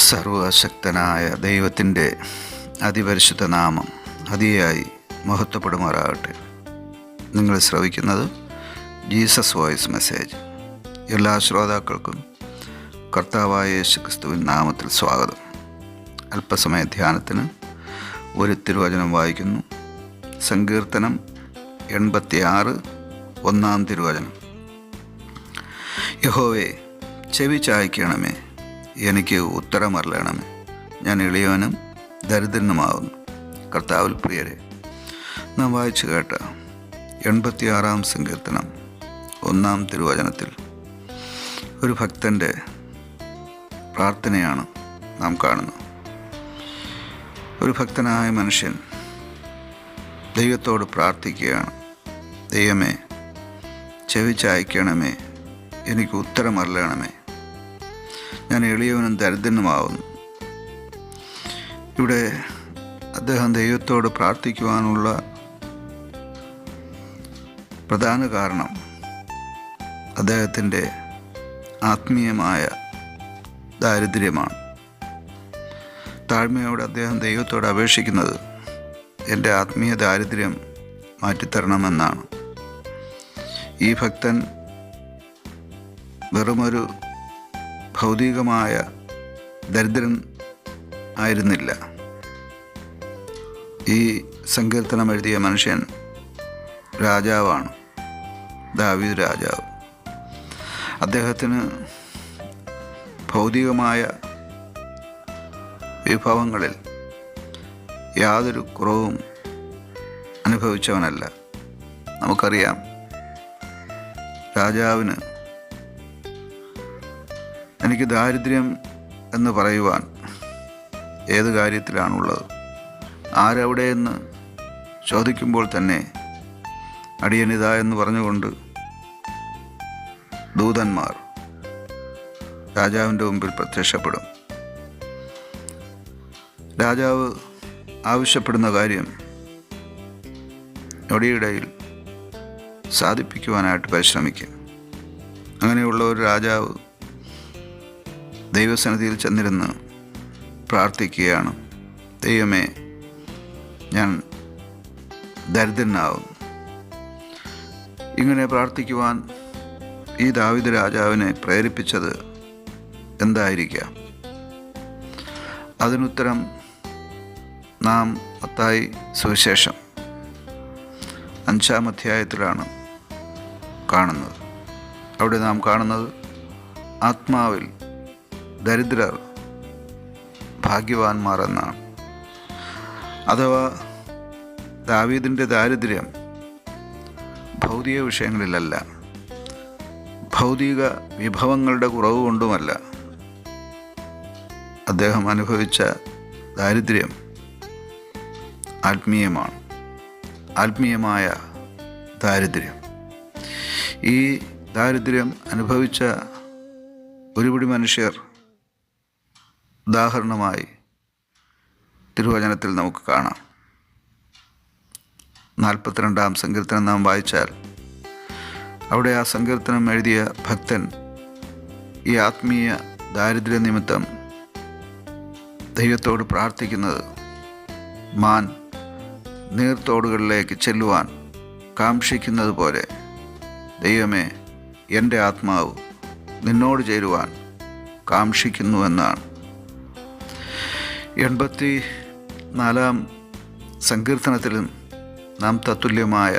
സർവശക്തനായ ദൈവത്തിൻ്റെ അതിപരിശുദ്ധ നാമം അതിയായി മഹത്വപ്പെടുമാറാകട്ടെ. നിങ്ങൾ ശ്രവിക്കുന്നത് ജീസസ് വോയിസ് മെസ്സേജ്. എല്ലാ ശ്രോതാക്കൾക്കും കർത്താവായ യേശുക്രിസ്തുവിൻ നാമത്തിൽ സ്വാഗതം. അല്പസമയ ധ്യാനത്തിന് ഒരു തിരുവചനം വായിക്കുന്നു. സങ്കീർത്തനം 86 1-ാം തിരുവചനം. യഹോവേ, ചെവി ചായ്ക്കണമേ, എനിക്ക് ഉത്തരമറിയണമേ. ഞാൻ എളിയവനും ദരിദ്രനുമാകുന്നു. കർത്താവിൽ പ്രിയരെ, നാം വായിച്ചു കേട്ട 86-ാം സങ്കീർത്തനം 1-ാം തിരുവചനത്തിൽ ഒരു ഭക്തൻ്റെ പ്രാർത്ഥനയാണ് നാം കാണുന്നത്. ഒരു ഭക്തനായ മനുഷ്യൻ ദൈവത്തോട് പ്രാർത്ഥിക്കുകയാണ്. ദൈവമേ, ചെവി ചായ്ക്കണമേ, എനിക്ക് ഉത്തരമറിയണമേ. ഞാൻ എളിയവനും ദരിദ്രനുമാവുന്നു. ഇവിടെ അദ്ദേഹം ദൈവത്തോട് പ്രാർത്ഥിക്കുവാനുള്ള പ്രധാന കാരണം അദ്ദേഹത്തിൻ്റെ ആത്മീയമായ ദാരിദ്ര്യമാണ്. താഴ്മയോടെ അദ്ദേഹം ദൈവത്തോട് അപേക്ഷിക്കുന്നത് എൻ്റെ ആത്മീയ ദാരിദ്ര്യം മാറ്റിത്തരണമെന്നാണ്. ഈ ഭക്തൻ വെറുമൊരു ഭൗതികമായ ദരിദ്രൻ ആയിരുന്നില്ല. ഈ സങ്കീർത്തനം എഴുതിയ മനുഷ്യൻ രാജാവാണ്, ദാവീദ് രാജാവ്. അദ്ദേഹത്തിന് ഭൗതികമായ വിഭവങ്ങളിൽ യാതൊരു കുറവും അനുഭവിച്ചവനല്ല. നമുക്കറിയാം, രാജാവിന് എനിക്ക് ദാരിദ്ര്യം എന്ന് പറയുവാൻ ഏത് കാര്യത്തിലാണുള്ളത്? ആരെവിടെയെന്ന് ചോദിക്കുമ്പോൾ തന്നെ അടിയനിതാ എന്ന് പറഞ്ഞുകൊണ്ട് ദൂതന്മാർ രാജാവിൻ്റെ മുമ്പിൽ പ്രത്യക്ഷപ്പെടും. രാജാവ് ആവശ്യപ്പെടുന്ന കാര്യം ഞൊടിയിടയിൽ സാധിപ്പിക്കുവാനായിട്ട് പരിശ്രമിക്കും. അങ്ങനെയുള്ള ഒരു രാജാവ് ദൈവസന്നിധിയിൽ ചെന്നിരുന്ന് പ്രാർത്ഥിക്കുകയാണ്. ദൈവമേ, ഞാൻ ദരിദ്രനാവും. ഇങ്ങനെ പ്രാർത്ഥിക്കുവാൻ ഈ ദാവീദ് രാജാവിനെ പ്രേരിപ്പിച്ചത് എന്തായിരിക്കാം? അതിനുത്തരം നാം മത്തായി സുവിശേഷം 5-ാം അധ്യായത്തിലാണ് കാണുന്നത്. അവിടെ നാം കാണുന്നത് ആത്മാവിൽ ദരിദ്രർ ഭാഗ്യവാന്മാർ എന്നാണ്. അഥവാ ദാവീദിൻ്റെ ദാരിദ്ര്യം ഭൗതിക വിഷയങ്ങളിലല്ല, ഭൗതിക വിഭവങ്ങളുടെ കുറവ് കൊണ്ടുമല്ല. അദ്ദേഹം അനുഭവിച്ച ദാരിദ്ര്യം ആത്മീയമാണ്, ആത്മീയമായ ദാരിദ്ര്യം. ഈ ദാരിദ്ര്യം അനുഭവിച്ച ഒരുപിടി മനുഷ്യർ ഉദാഹരണമായി തിരുവചനത്തിൽ നമുക്ക് കാണാം. 42-ാം സങ്കീർത്തനം നാം വായിച്ചാൽ അവിടെ ആ സങ്കീർത്തനം എഴുതിയ ഭക്തൻ ഈ ആത്മീയ ദാരിദ്ര്യ നിമിത്തം ദൈവത്തോട് പ്രാർത്ഥിക്കുന്നത്, മാൻ നീർത്തോടുകളിലേക്ക് ചെല്ലുവാൻ കാംക്ഷിക്കുന്നത് പോലെ ദൈവമേ, എൻ്റെ ആത്മാവ് നിന്നോട് ചേരുവാൻ കാംക്ഷിക്കുന്നുവെന്നാണ്. 84-ാം സങ്കീർത്തനത്തിലും നാം തത്തുല്യമായ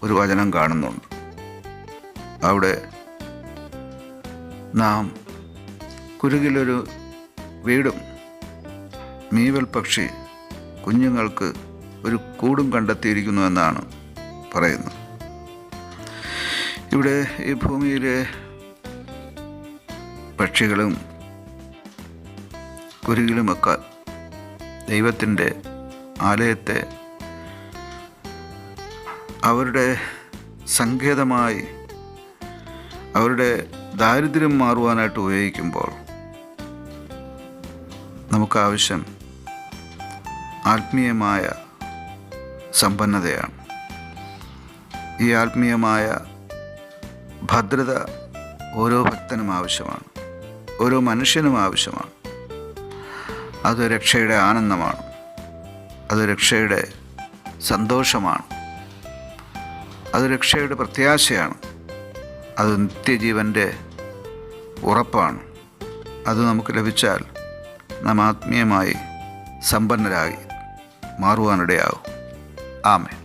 ഒരു വചനം കാണുന്നുണ്ട്. അവിടെ നാം കുരുകിലൊരു വീടും മീവൽ പക്ഷി കുഞ്ഞുങ്ങൾക്ക് ഒരു കൂടും കണ്ടെത്തിയിരിക്കുന്നു എന്നാണ് പറയുന്നത്. ഇവിടെ ഈ ഭൂമിയിലെ പക്ഷികളും കുരുകിലുമൊക്കെ ദൈവത്തിൻ്റെ ആലയത്തെ അവരുടെ സങ്കേതമായി, അവരുടെ ദാരിദ്ര്യം മാറുവാനായിട്ട് ഉപയോഗിക്കുമ്പോൾ നമുക്കാവശ്യം ആത്മീയമായ സമ്പന്നതയാണ്. ഈ ആത്മീയമായ ഭദ്രത ഓരോ ഭക്തനും ആവശ്യമാണ്, ഓരോ മനുഷ്യനും ആവശ്യമാണ്. അത് രക്ഷയുടെ ആനന്ദമാണ്, അത് രക്ഷയുടെ സന്തോഷമാണ്, അത് രക്ഷയുടെ പ്രത്യാശയാണ്, അത് നിത്യജീവൻ്റെ ഉറപ്പാണ്. അത് നമുക്ക് ലഭിച്ചാൽ നാം ആത്മീയമായി സമ്പന്നരായി മാറുവാനിടയാകും. ആമേൻ.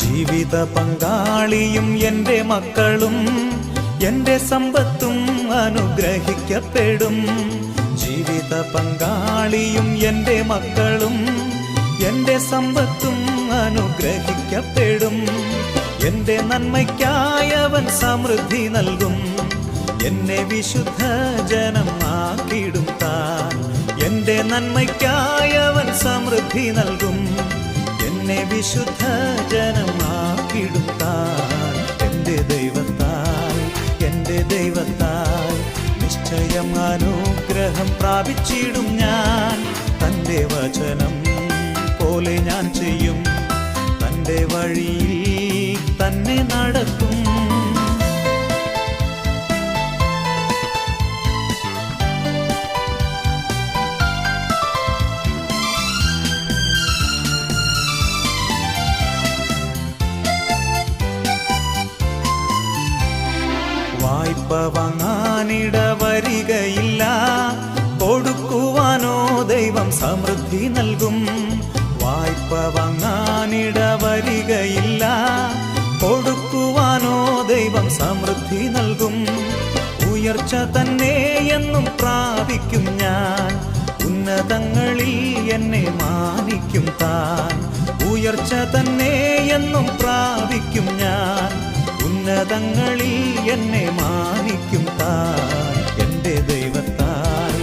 ജീവിത പങ്കാളിയും എൻ്റെ മക്കളും എൻ്റെ സമ്പത്തും അനുഗ്രഹിക്കപ്പെടും. ജീവിത പങ്കാളിയും എൻ്റെ മക്കളും എൻ്റെ സമ്പത്തും അനുഗ്രഹിക്കപ്പെടും. എൻ്റെ നന്മയ്ക്കായവൻ സമൃദ്ധി നൽകും. എന്നെ വിശുദ്ധ ജനം ആക്കിയിടും താൻ. എൻ്റെ നന്മയ്ക്കായവൻ സമൃദ്ധി നൽകും. എന്നെ വിശുദ്ധ ജനമാക്കിടും താൻ. എൻ്റെ ദൈവത്താൽ, എൻ്റെ ദൈവത്താൽ നിശ്ചയം അനുഗ്രഹം പ്രാപിച്ചിടും ഞാൻ. തൻ്റെ വചനം പോലെ ഞാൻ ചെയ്യും. തൻ്റെ വഴിയിൽ തന്നെ നടക്കും. വായ്പ വാങ്ങാനിട വരികയില്ല, കൊടുക്കുവാനോ ദൈവം സമൃദ്ധി നൽകും. വായ്പ വാങ്ങാനിട വരികയില്ല, കൊടുക്കുവാനോ ദൈവം സമൃദ്ധി നൽകും. ഉയർച്ച തന്നെ എന്നും പ്രാപിക്കും ഞാൻ. ഉന്നതങ്ങളിൽ എന്നെ മാനിക്കും താൻ. ഉയർച്ച തന്നെ എന്നും പ്രാപിക്കും ഞാൻ. ഉന്നതങ്ങളിൽ എന്നെ മാനിക്കും താൻ. എൻ്റെ ദൈവത്താൽ,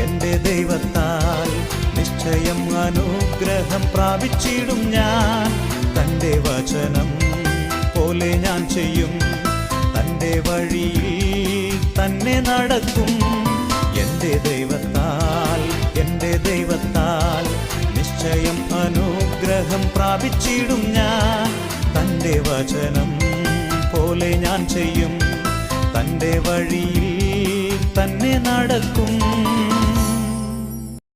എൻ്റെ ദൈവത്താൽ നിശ്ചയം അനുഗ്രഹം പ്രാപിച്ചിടും ഞാൻ. തൻ്റെ വചനം പോലെ ഞാൻ ചെയ്യും. തൻ്റെ വഴിയിൽ തന്നെ നടക്കും. എൻ്റെ ദൈവത്താൽ, എൻ്റെ ദൈവത്താൽ നിശ്ചയം അനുഗ്രഹം പ്രാപിച്ചിടും ഞാൻ. തൻ്റെ വചനം പോലെ ഞാൻ ചെയ്യും. തൻ്റെ വഴിയിൽ തന്നെ നടക്കും.